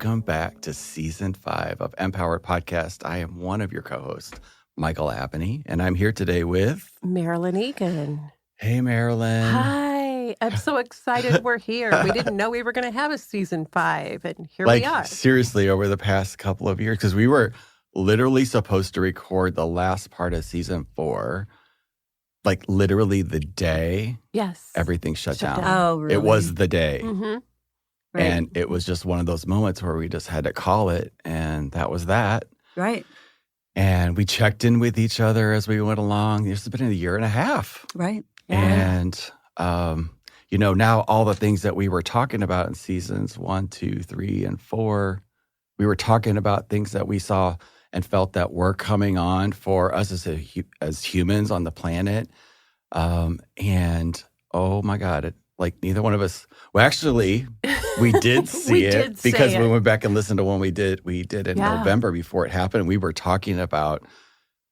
welcome back to Season 5 of Empowered Podcast. I am one of your co-hosts, Michael Abney, and I'm here today with... Marilyn Egan. Hey, Marilyn. Hi. I'm so excited we're here. We didn't know we were going to have a Season 5, and here we are. Seriously, over the past couple of years, because we were literally supposed to record the last part of Season 4, like literally the day everything shut down. Oh, really? It was the day. Mm-hmm. Right. And it was just one of those moments where we just had to call it, and that was that. Right. And we checked in with each other as we went along. This has been a year and a half. Right. Yeah. And, now all the things that we were talking about in seasons 1, 2, 3, and 4, we were talking about things that we saw and felt that were coming on for us as humans on the planet. And, oh my God, neither one of us, well, actually, we did see it because we went back and listened to one we did in November before it happened. We were talking about.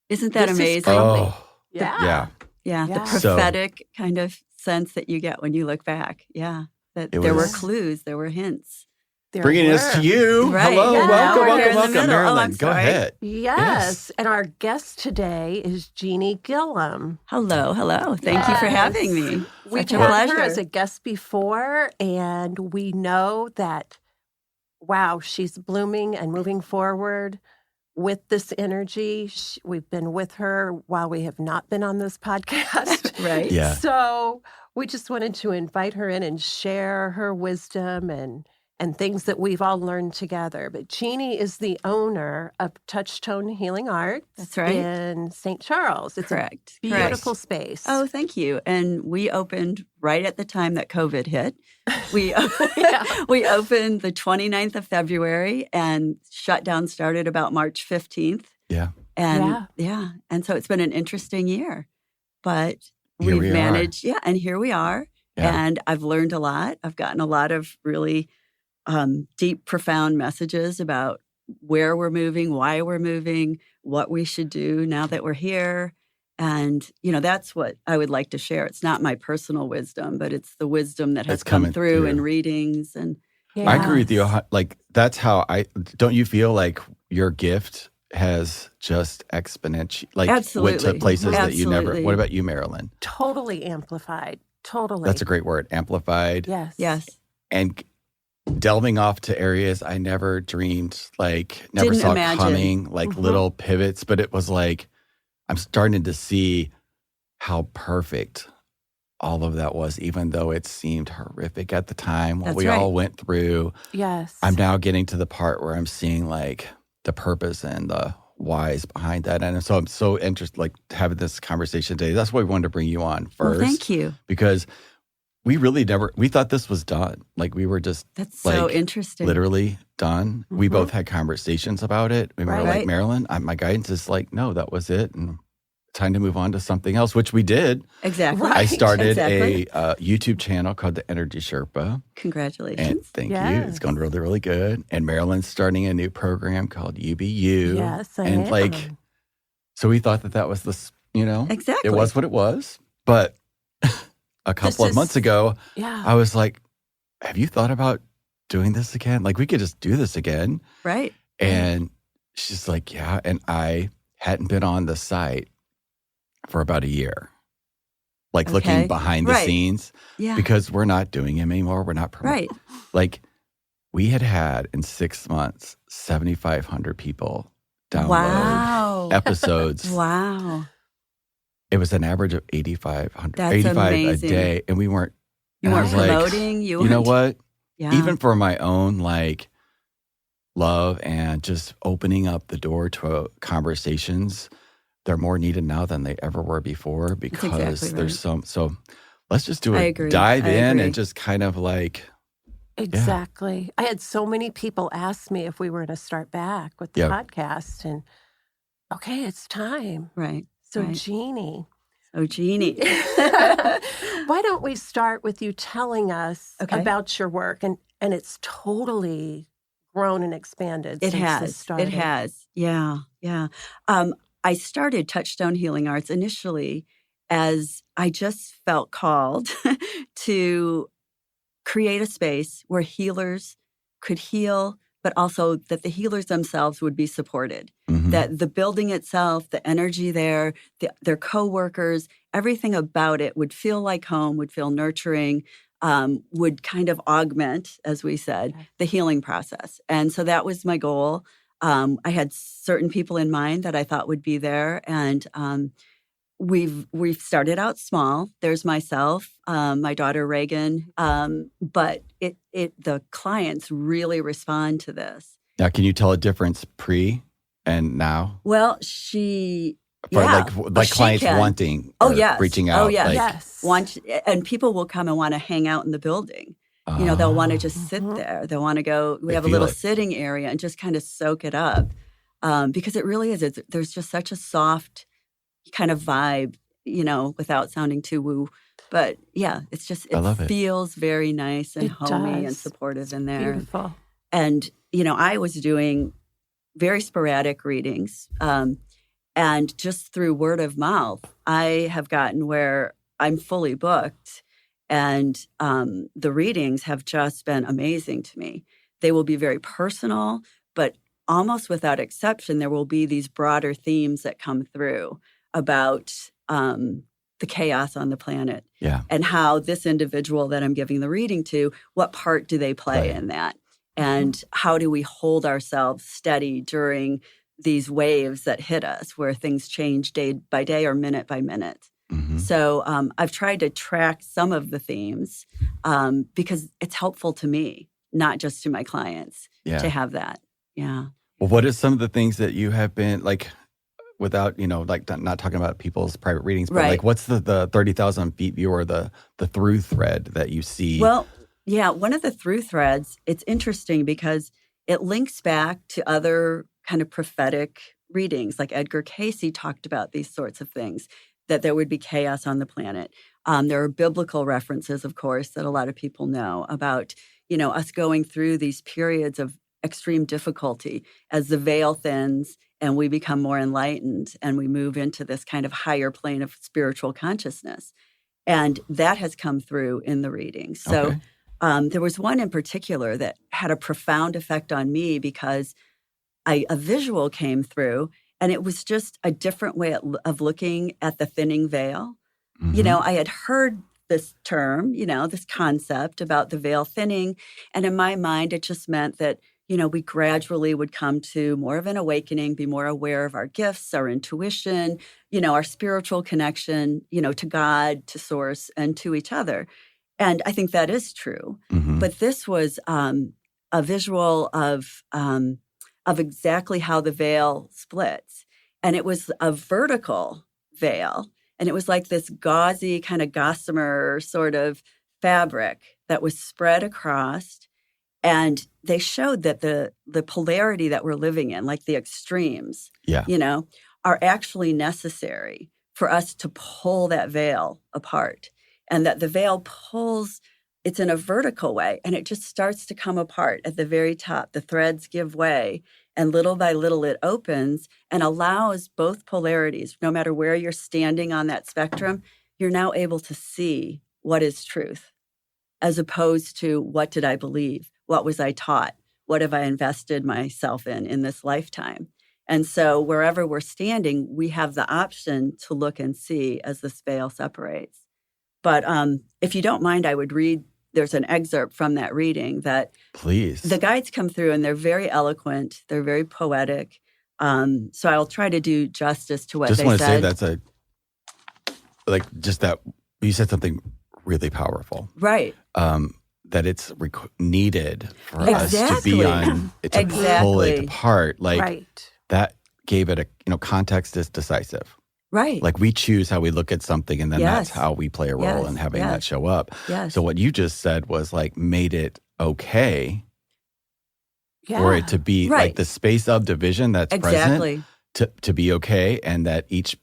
Isn't that amazing? Yeah. The prophetic kind of sense that you get when you look back. Yeah. That there were clues, there were hints. Bringing us to you. Right. Hello, Yeah. welcome, Marilyn. Go ahead. Yes. And our guest today is Jeanie Gillam. Hello. Thank you for having me. We've had her as a guest before, and we know that, wow, she's blooming and moving forward with this energy. We've been with her while we have not been on this podcast. Right. Yeah. So we just wanted to invite her in and share her wisdom and things that we've all learned together. But Jeanie is the owner of Touchstone Healing Arts. That's right. In St. Charles. It's Correct. a beautiful space. Oh, thank you. And we opened right at the time that COVID hit. We we opened the 29th of February, and shutdown started about March 15th. Yeah. And and so it's been an interesting year. But Here we've managed, and here we are. Yeah. And I've learned a lot. I've gotten a lot of really deep, profound messages about where we're moving, why we're moving, what we should do now that we're here. And, that's what I would like to share. It's not my personal wisdom, but it's the wisdom that has come through in readings. And I agree with you. That's how don't you feel like your gift has just exponentially, went to places that you never, what about you, Marilyn? Totally amplified. Totally. That's a great word. Amplified. Yes. And delving off to areas I never dreamed, never Didn't saw imagine. coming, little pivots. But it was I'm starting to see how perfect all of that was, even though it seemed horrific at the time, what we all went through. Yes. I'm now getting to the part where I'm seeing the purpose and the whys behind that. And so I'm so interested, having this conversation today. That's why we wanted to bring you on first. Well, thank you. Because we really we thought this was done. We were just That's so interesting. Literally done. Mm-hmm. We both had conversations about it. We were like, Marilyn, my guidance is no, that was it. And time to move on to something else, which we did. Exactly. I started a YouTube channel called The Energy Sherpa. Congratulations. And thank you. It's going really, really good. And Marilyn's starting a new program called UBU. Yes, I am. So we thought that was this, Exactly. It was what it was. But a couple of months ago, I was like, have you thought about doing this again? We could just do this again. Right. And she's like, yeah. And I hadn't been on the site for about a year, looking behind the scenes. Yeah. Because we're not doing them anymore. We're not promoting. Right. We had in 6 months, 7,500 people download episodes. Wow. It was an average of 8,500, That's 85 amazing. a day. And we weren't. You weren't promoting. You know what? Yeah. Even for my own love and just opening up the door to conversations, they're more needed now than they ever were before because there's some. So let's just do it. Dive in and just kind of Exactly. Yeah. I had so many people ask me if we were going to start back with the podcast, and okay, it's time. Right. So Jeanie. Why don't we start with you telling us about your work? And it's totally grown and expanded since this started. It has. Yeah. I started Touchstone Healing Arts initially as I just felt called to create a space where healers could heal, but also that the healers themselves would be supported. Mhm. That the building itself, the energy there, their coworkers, everything about it would feel like home, would feel nurturing, would kind of augment, as we said, the healing process. And so that was my goal. I had certain people in mind that I thought would be there, and we've started out small. There's myself, my daughter Reagan, but the clients really respond to this. Now, can you tell a difference pre and now? Well, she. For Yeah. like She clients can. wanting Oh, or yes. reaching out. Oh, yes. Like, Yes. And people will come and want to hang out in the building. They'll want to just sit there. They'll want to go. We They have a feel little it. sitting area and just kind of soak it up, because it really is. There's just such a soft kind of vibe, without sounding too woo. But yeah, it's just I love it. feels very nice and It homey and does. supportive in there. Beautiful. And I was doing very sporadic readings. And just through word of mouth, I have gotten where I'm fully booked. And the readings have just been amazing to me. They will be very personal, but almost without exception, there will be these broader themes that come through about the chaos on the planet. Yeah. And how this individual that I'm giving the reading to, what part do they play Right. in that? And how do we hold ourselves steady during these waves that hit us where things change day by day or minute by minute? Mhm. So I've tried to track some of the themes because it's helpful to me, not just to my clients, Yeah. to have that. Yeah. Well, what are some of the things that you have been like, without, like not talking about people's private readings, but Right. like what's the 30,000 feet view or the through thread that you see? Well, yeah, one of the through threads, it's interesting because it links back to other kind of prophetic readings. Like Edgar Cayce talked about these sorts of things, that there would be chaos on the planet. There are biblical references, of course, that a lot of people know about, us going through these periods of extreme difficulty as the veil thins and we become more enlightened and we move into this kind of higher plane of spiritual consciousness. And that has come through in the readings. So Okay. there was one in particular that had a profound effect on me because a visual came through, and it was just a different way of looking at the thinning veil. Mhm. I had heard this term, this concept about the veil thinning. And in my mind, it just meant that, we gradually would come to more of an awakening, be more aware of our gifts, our intuition, our spiritual connection, to God, to source, and to each other. And I think that is true. Mhm. But this was a visual of exactly how the veil splits. And it was a vertical veil. And it was like this gauzy kind of gossamer sort of fabric that was spread across. And they showed that the polarity that we're living in, like the extremes, Yeah. Are actually necessary for us to pull that veil apart. And that the veil pulls, it's in a vertical way, and it just starts to come apart at the very top. The threads give way, and little by little it opens and allows both polarities, no matter where you're standing on that spectrum, you're now able to see what is truth, as opposed to what did I believe? What was I taught? What have I invested myself in this lifetime? And so wherever we're standing, we have the option to look and see as this veil separates. But if you don't mind, I would read, there's an excerpt from that reading that Please. the guides come through, and they're very eloquent. They're very poetic. So I'll try to do justice to what Just they want to say said. just that you said something really powerful. Right. That it's needed for us to be Exactly. on, to pull Exactly. it apart. Like Right. that gave it context is decisive. Right. Like we choose how we look at something, and then that's Yes. how we play a role Yes. in having Yes. that show up. Yes. So what you just said was like made it okay Yeah. for it to be Right. like the space of division that's Exactly. present to be okay, and that each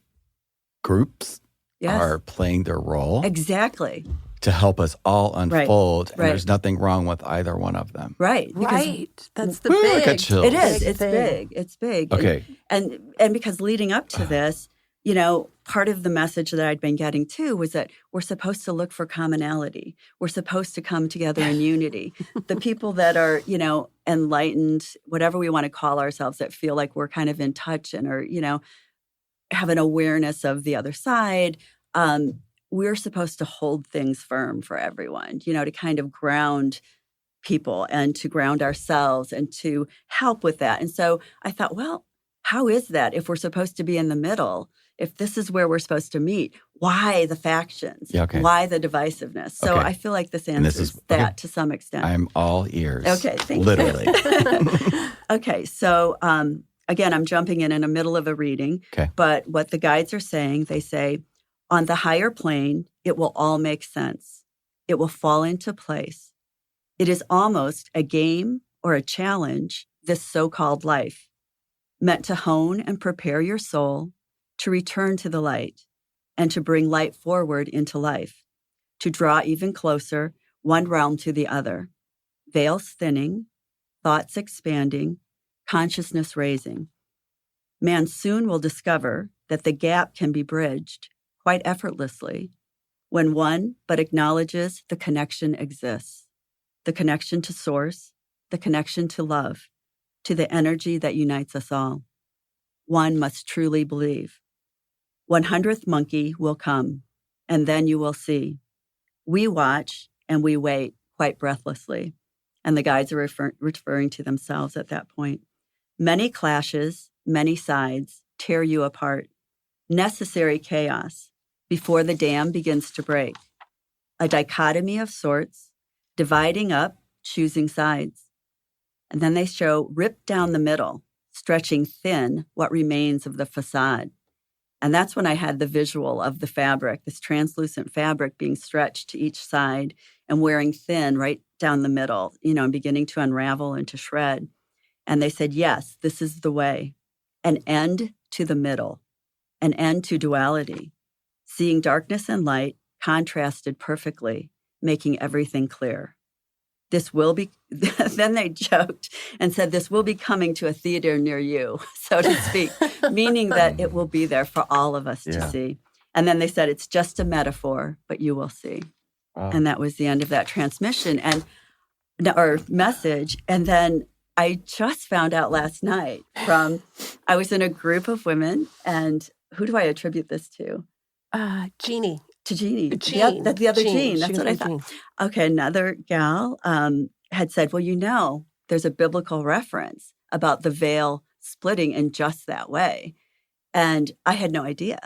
groups Yes. are playing their role Exactly. to help us all unfold. And Right. there's nothing wrong with either one of them. Right. Because Right. That's the Woo, I big. got chills. it is. big It's thing. big. It's big. Okay. And because leading up to this, part of the message that I'd been getting too was that we're supposed to look for commonality. We're supposed to come together in unity. The people that are, enlightened, whatever we want to call ourselves, that feel like we're kind of in touch and are, have an awareness of the other side, we're supposed to hold things firm for everyone, to kind of ground people and to ground ourselves and to help with that. And so I thought, well, how is that if we're supposed to be in the middle? If this is where we're supposed to meet, why the factions? Yeah, okay. Why the divisiveness? So Okay. I feel like this answers that to some extent. I'm all ears. Okay, thank Literally. you. Okay, so again, I'm jumping in the middle of a reading. Okay. But what the guides are saying, they say, on the higher plane, it will all make sense. It will fall into place. It is almost a game or a challenge, this so-called life, meant to hone and prepare your soul to return to the light and to bring light forward into life, to draw even closer one realm to the other, veils thinning, thoughts expanding, consciousness raising. Man soon will discover that the gap can be bridged quite effortlessly when one but acknowledges the connection exists, the connection to source, the connection to love, to the energy that unites us all. One must truly believe. 100th monkey will come, and then you will see. We watch and we wait quite breathlessly, and the guides are referring to themselves at that point. Many clashes, many sides tear you apart. Necessary chaos before the dam begins to break. A dichotomy of sorts, dividing up, choosing sides. And then they show ripped down the middle, stretching thin what remains of the facade. And that's when I had the visual of the fabric, this translucent fabric being stretched to each side and wearing thin right down the middle, and beginning to unravel and to shred. And they said, yes, this is the way. An end to the middle, an end to duality, seeing darkness and light contrasted perfectly, making everything clear. This will be, then they joked and said, this will be coming to a theater near you, so to speak, meaning that it will be there for all of us to see. And then they said, it's just a metaphor, but you will see. Wow. And that was the end of that transmission or message. And then I just found out last night I was in a group of women, and who do I attribute this to? Jeanie. To Jeanie. Yep, the other Jean. That's what I thought. Okay, another gal had said, well, there's a biblical reference about the veil splitting in just that way. And I had no idea.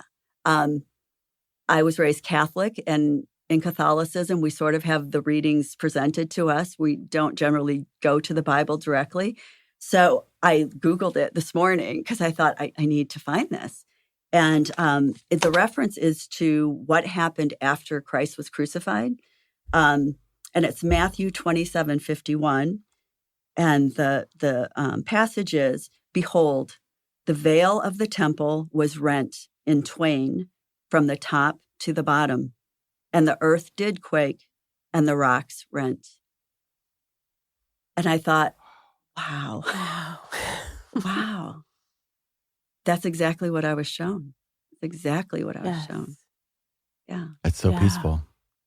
I was raised Catholic, and in Catholicism, we sort of have the readings presented to us. We don't generally go to the Bible directly. So I Googled it this morning because I thought I need to find this. And the reference is to what happened after Christ was crucified. And it's Matthew 27:51. And the passage is, behold, the veil of the temple was rent in twain from the top to the bottom, and the earth did quake, and the rocks rent. And I thought, wow. That's exactly what I was shown. That's exactly what I was shown. Yeah. It's so peaceful.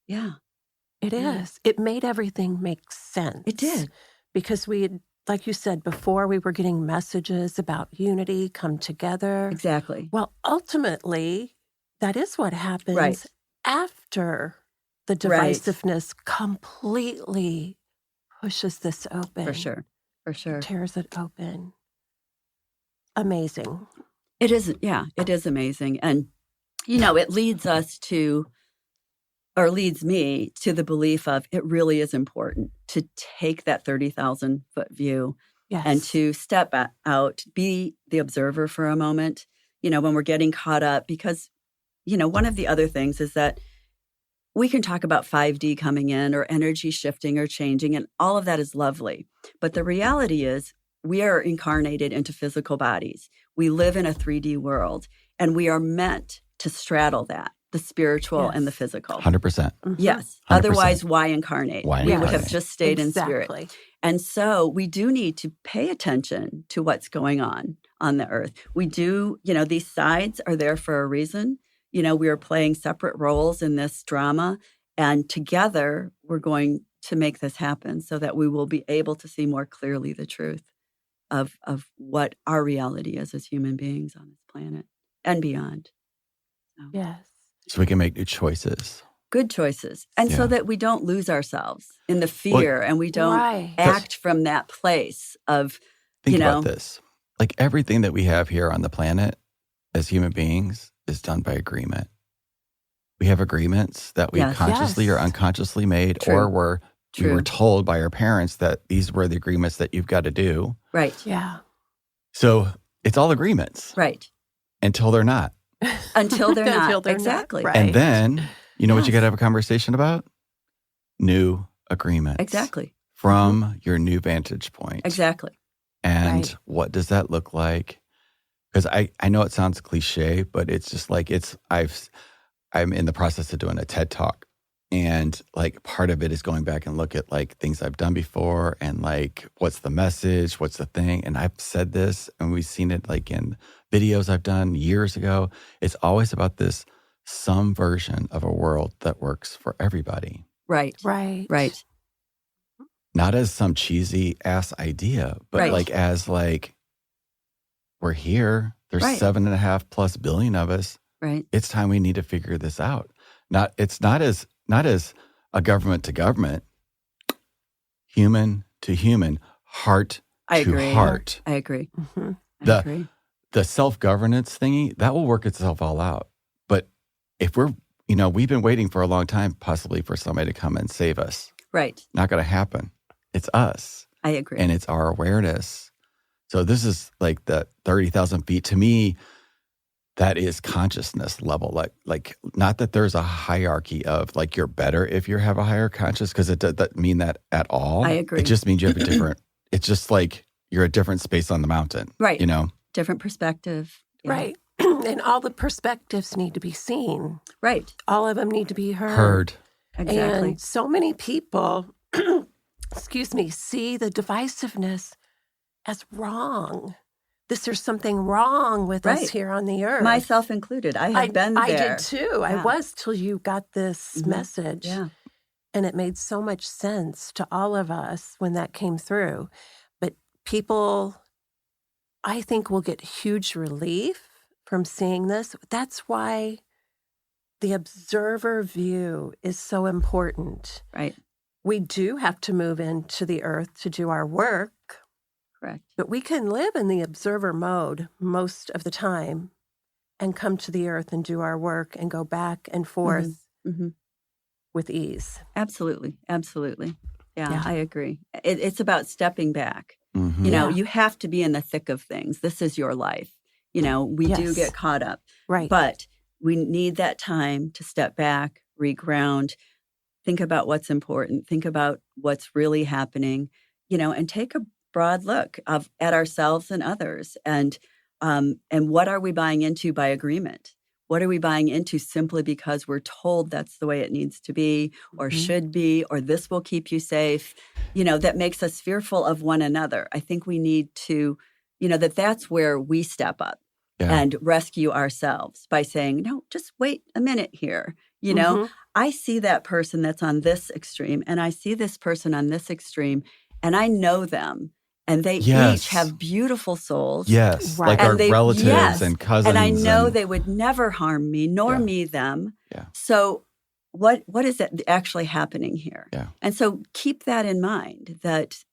Yeah. It is. It made everything make sense. It did. Because we had, like you said before, we were getting messages about unity, come together. Exactly. Well, ultimately, that is what happens after the divisiveness completely pushes this open. For sure. Tears it open. Amazing. It is, it is amazing. And, it leads me to the belief of it really is important to take that 30,000-foot view and to step out, be the observer for a moment, when we're getting caught up. Because, one of the other things is that we can talk about 5D coming in or energy shifting or changing, and all of that is lovely. But the reality is we are incarnated into physical bodies. We live in a 3D world, and we are meant to straddle that, the spiritual and the physical. 100%. Mm-hmm. Yes. 100%. Otherwise, why incarnate? We would have just stayed in spirit. And so we do need to pay attention to what's going on the earth. We do, these sides are there for a reason. We are playing separate roles in this drama, and together we're going to make this happen so that we will be able to see more clearly the truth of what our reality is as human beings on this planet and beyond. Yes. So we can make new choices. Good choices. And so that we don't lose ourselves in the fear and we don't act from that place of, Think about this. Like everything that we have here on the planet as human beings is done by agreement. We have agreements that we consciously or unconsciously made, or we were told by our parents that these were the agreements that you've got to do. Right. Yeah. So it's all agreements. Right. Until they're not. Until they're not. Until they're exactly. Not. Right. And then, you know what you got to have a conversation about? New agreements. Exactly. From your new vantage point. Exactly. And what does that look like? Because I know it sounds cliche, but it's just like I'm in the process of doing a TED Talk. And like part of it is going back and look at like things I've done before and like what's the message, what's the thing. And I've said this and we've seen it like in videos I've done years ago. It's always about this some version of a world that works for everybody. Right. Right. Right. Not as some cheesy ass idea, but like as like we're here. There's 7.5+ billion of us. Right. It's time we need to figure this out. It's not as a government to government, human to human, heart to heart. I agree. Mm-hmm. I agree. The self-governance thingy, that will work itself all out. But if we've been waiting for a long time, possibly for somebody to come and save us. Right. Not going to happen. It's us. I agree. And it's our awareness. So this is like the 30,000 feet. To me, that is consciousness level. Like not that there's a hierarchy of like you're better if you have a higher conscious, because it doesn't mean that at all. I agree. It just means you have a different, it's just like you're a different space on the mountain. Right. Different perspective. Yeah. Right. And all the perspectives need to be seen. Right. All of them need to be heard. Exactly. And so many people, see the divisiveness as wrong. There's something wrong with us here on the earth. Myself included. I have been there. I did too. Yeah. I was till you got this message. Yeah. And it made so much sense to all of us when that came through. But people, I think, will get huge relief from seeing this. That's why the observer view is so important. Right. We do have to move into the earth to do our work. Correct. But we can live in the observer mode most of the time and come to the earth and do our work and go back and forth with ease. Absolutely. Absolutely. Yeah. I agree. It's about stepping back. Mm-hmm. You have to be in the thick of things. This is your life. We do get caught up. Right. But we need that time to step back, reground, think about what's important, think about what's really happening, and take a broad look at ourselves and others. And what are we buying into by agreement? What are we buying into simply because we're told that's the way it needs to be or should be, or this will keep you safe, that makes us fearful of one another. I think we need to, that's where we step up and rescue ourselves by saying, no, just wait a minute here. I see that person that's on this extreme and I see this person on this extreme and I know them. And they each have beautiful souls. Yes, right. Like our relatives and cousins. And I know they would never harm me, nor me them. Yeah. So what is actually happening here? Yeah. And so keep that in mind that,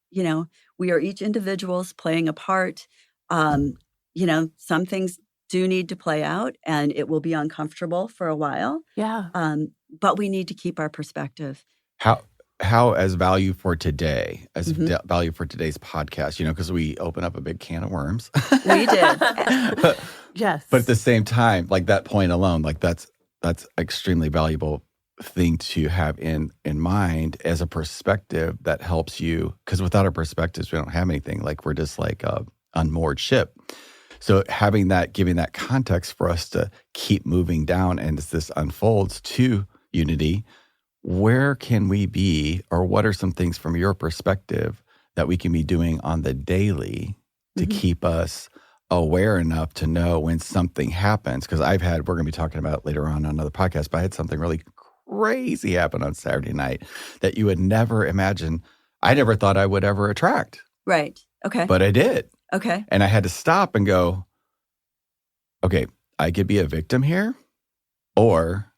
we are each individuals playing a part. Some things do need to play out and it will be uncomfortable for a while. Yeah. But we need to keep our perspective. How as value for today, value for today's podcast, because we open up a big can of worms. We did. Yes. But at the same time, like that point alone, like that's extremely valuable thing to have in mind as a perspective that helps you. Because without our perspectives, we don't have anything. Like we're just like a unmoored ship. So having that, giving that context for us to keep moving down and as this unfolds to unity, where can we be, or what are some things from your perspective that we can be doing on the daily to keep us aware enough to know when something happens. Because we're going to be talking about it later on another podcast, but I had something really crazy happen on Saturday night that you would never imagine. I never thought I would ever attract. Right. Okay. But I did. Okay. And I had to stop and go, okay, I could be a victim here, or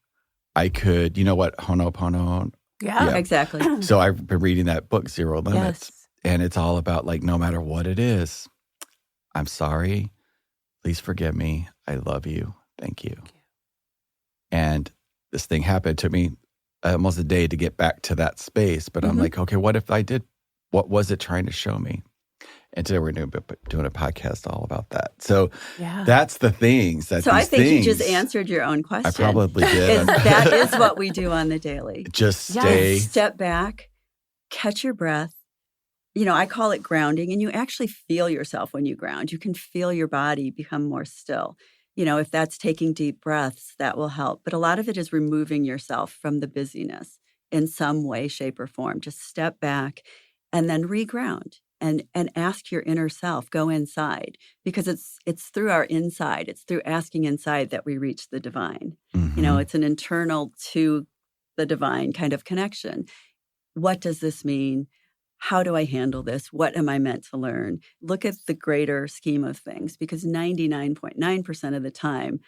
I could, you know what, Ho'oponopono. Yeah. Exactly. So I've been reading that book, Zero Limits, Yes. and it's all about like, no matter what it is, I'm sorry. Please forgive me. I love you. Thank you. And this thing happened. It took me almost a day to get back to that space. But I'm like, okay, what if I did? What was it trying to show me? And today we're doing a podcast all about that. So that's the things that. So I think you just answered your own question. I probably did. That is what we do on the daily. Just step back, catch your breath. You know, I call it grounding, and you actually feel yourself when you ground. You can feel your body become more still. You know, if that's taking deep breaths, that will help. But a lot of it is removing yourself from the busyness in some way, shape, or form. Just step back and then reground. And ask your inner self, go inside, because it's through our inside, it's through asking inside that we reach the divine. You know, it's an internal to the divine kind of connection. What does this mean? How do I handle this? What am I meant to learn? Look at the greater scheme of things, because 99.9% of the time,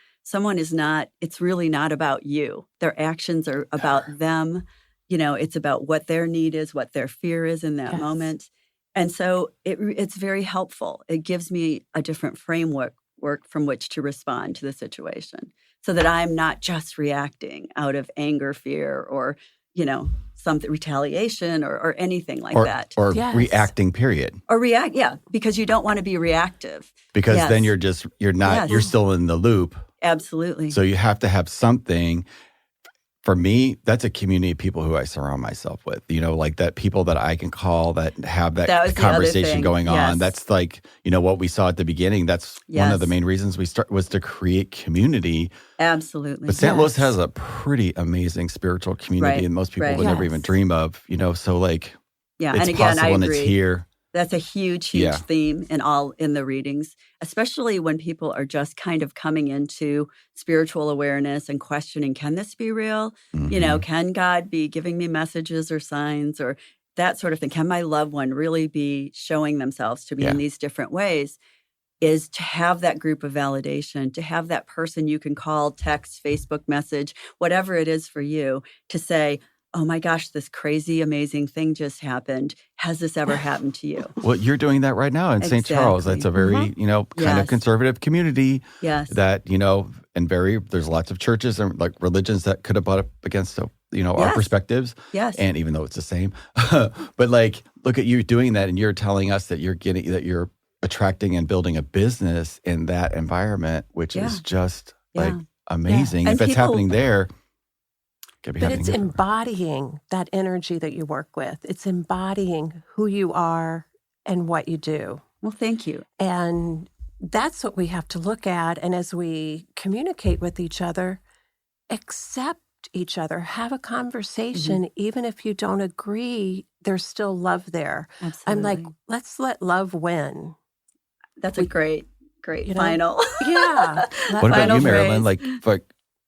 it's really not about you. Their actions are about them. You know, it's about what their need is, what their fear is in that moment. And so it's very helpful. It gives me a different framework from which to respond to the situation, so that I'm not just reacting out of anger, fear, or, you know, something, retaliation or anything like that. Or reacting, period. Or because you don't want to be reactive. Because then you're still in the loop. Absolutely. So you have to have something. For me, that's a community of people who I surround myself with, you know, like that people that I can call that have that conversation going on. That's like, you know, what we saw at the beginning. That's one of the main reasons was to create community. Absolutely. But St. Louis has a pretty amazing spiritual community, and most people would never even dream of, you know, so like, it's and again, possible I and agree. it's here. That's a huge theme in the readings, especially when people are just kind of coming into spiritual awareness and questioning, can this be real? You know, can God be giving me messages or signs or that sort of thing? Can my loved one really be showing themselves to be in these different ways? Is to have that group of validation, to have that person you can call, text, Facebook message, whatever it is for you, to say, oh my gosh, this crazy, amazing thing just happened. Has this ever happened to you? Well, you're doing that right now in St. Charles. That's a very, you know, kind of conservative community. That, you know, and there's lots of churches and like religions that could have butt up against, you know, our perspectives. And even though it's the same. But like, look at you doing that, and you're telling us that you're attracting and building a business in that environment, which is just like amazing. If it's happening there. But it's embodying that energy that you work with. It's embodying who you are and what you do. Well, thank you. And that's what we have to look at. And as we communicate with each other, accept each other, have a conversation. Even if you don't agree, there's still love there. Absolutely. I'm like, let's let love win. That's a great final. What about you, Marilyn? Like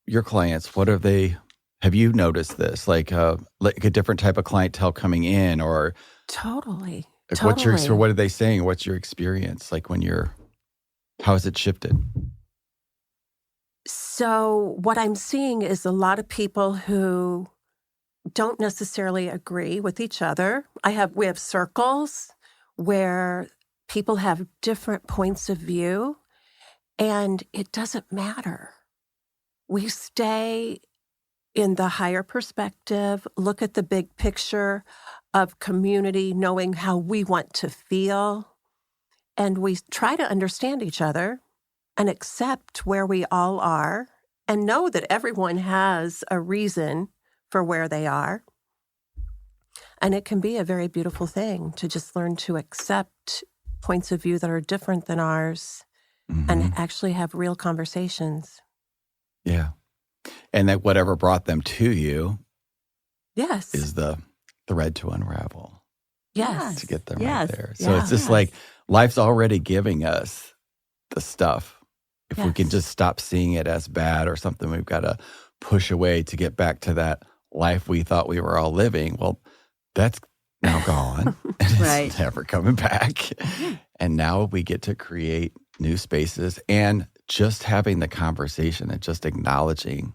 your clients, what are they? Have you noticed this, like a different type of clientele coming in, or totally? What are they saying? What's your experience like how has it shifted? So what I'm seeing is a lot of people who don't necessarily agree with each other. We have circles where people have different points of view, and it doesn't matter. We stay in the higher perspective, look at the big picture of community, knowing how we want to feel. And we try to understand each other and accept where we all are and know that everyone has a reason for where they are. And it can be a very beautiful thing to just learn to accept points of view that are different than ours and actually have real conversations. Yeah. And that whatever brought them to you is the thread to unravel. Yes. To get them right there. So it's just like life's already giving us the stuff. If we can just stop seeing it as bad or something we've got to push away to get back to that life we thought we were all living, well, that's now gone. And Right. it's never coming back. And now we get to create new spaces, and just having the conversation and just acknowledging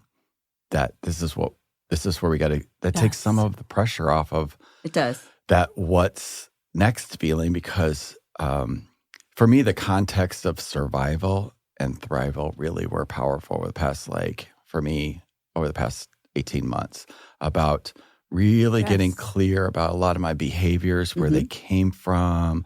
that this is where we got to, that takes some of the pressure off of It does. that what's next feeling, because for me, the context of survival and thrival really were powerful over the past, for me, over the past 18 months, about really getting clear about a lot of my behaviors, where they came from.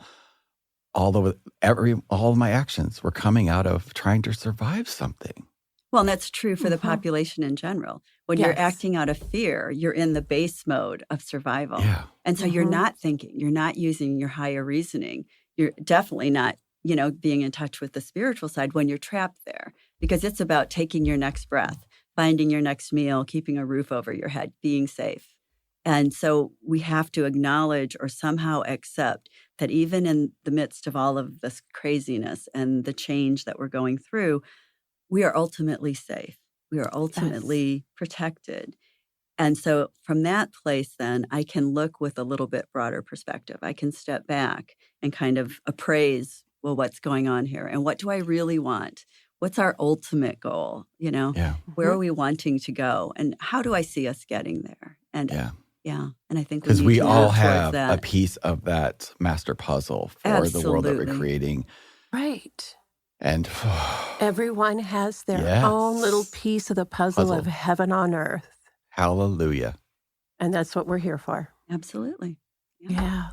All of my actions were coming out of trying to survive something. Well, and that's true for the population in general. When you're acting out of fear, you're in the base mode of survival. Yeah. And so you're not thinking, you're not using your higher reasoning. You're definitely not, being in touch with the spiritual side when you're trapped there, because it's about taking your next breath, finding your next meal, keeping a roof over your head, being safe. And so we have to acknowledge or somehow accept that even in the midst of all of this craziness and the change that we're going through, we are ultimately safe. We are ultimately protected. And so from that place, then, I can look with a little bit broader perspective. I can step back and kind of appraise, well, what's going on here? And what do I really want? What's our ultimate goal? Where are we wanting to go? And how do I see us getting there? And and I think because we all have that. a piece of that master puzzle for the world that we're creating. Right. And everyone has their own little piece of the puzzle of heaven on earth. Hallelujah. And that's what we're here for. Absolutely. Yeah.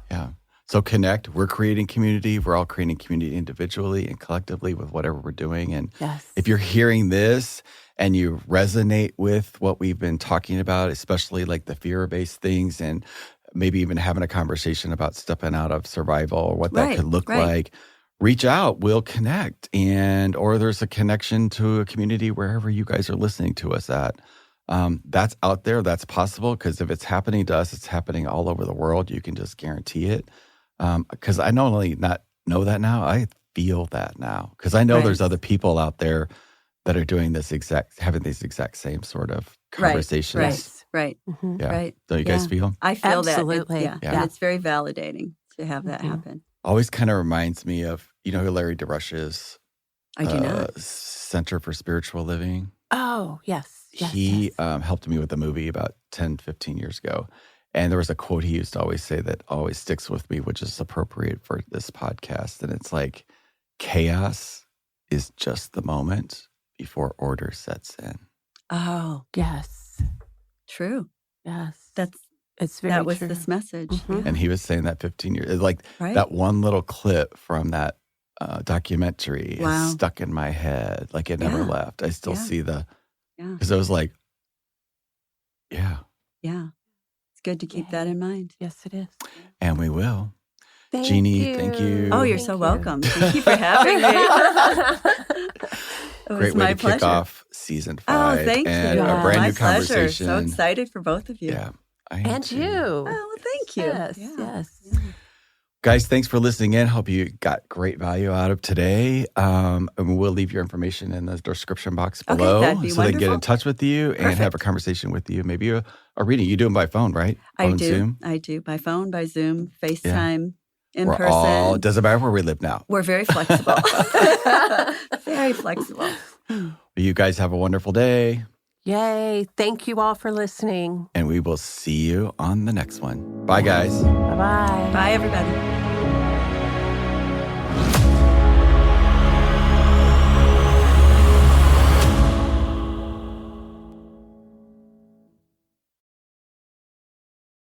So connect. We're creating community. We're all creating community individually and collectively with whatever we're doing. And if you're hearing this and you resonate with what we've been talking about, especially like the fear-based things, and maybe even having a conversation about stepping out of survival or what that could look like, reach out. We'll connect. Or there's a connection to a community wherever you guys are listening to us at. That's out there. That's possible, because if it's happening to us, it's happening all over the world. You can just guarantee it. Because I not only not know that now, I feel that now. Because I know there's other people out there that are doing having these exact same sort of conversations. Right. Don't you guys feel? I feel Absolutely. that. And it's very validating to have that happen. Always kind of reminds me of, who Larry DeRush is? I do not. Center for Spiritual Living. Oh, yes. He helped me with a movie about 10, 15 years ago. And there was a quote he used to always say that always sticks with me, which is appropriate for this podcast. And it's like, chaos is just the moment before order sets in. Oh, yes. True. Yes. It's very true. This message. Mm-hmm. And he was saying that 15 years, like that one little clip from that documentary is stuck in my head. Like it never left. I still see because I was like, Yeah. It's good to keep that in mind. Yes, it is. And we will. Thank Jeannie, you. thank you. Oh, you're so welcome. Thank you for having me. Great way to kick off season 5. Oh, thank and you. a brand new Pleasure. conversation. So excited for both of you. Yeah. I am And too. you. Oh, well, thank you. Yes. Guys, thanks for listening in. Hope you got great value out of today. And we'll leave your information in the description box below that'd be so they can get wonderful. in touch with you and have a conversation with you. Maybe a reading. You do them by phone, right? I On do. Zoom? I do. By phone, by Zoom, FaceTime, in person. Doesn't matter where we live now. We're very flexible. Very flexible. You guys have a wonderful day. Yay. Thank you all for listening. And we will see you on the next one. Bye, guys. Bye-bye. Bye, everybody.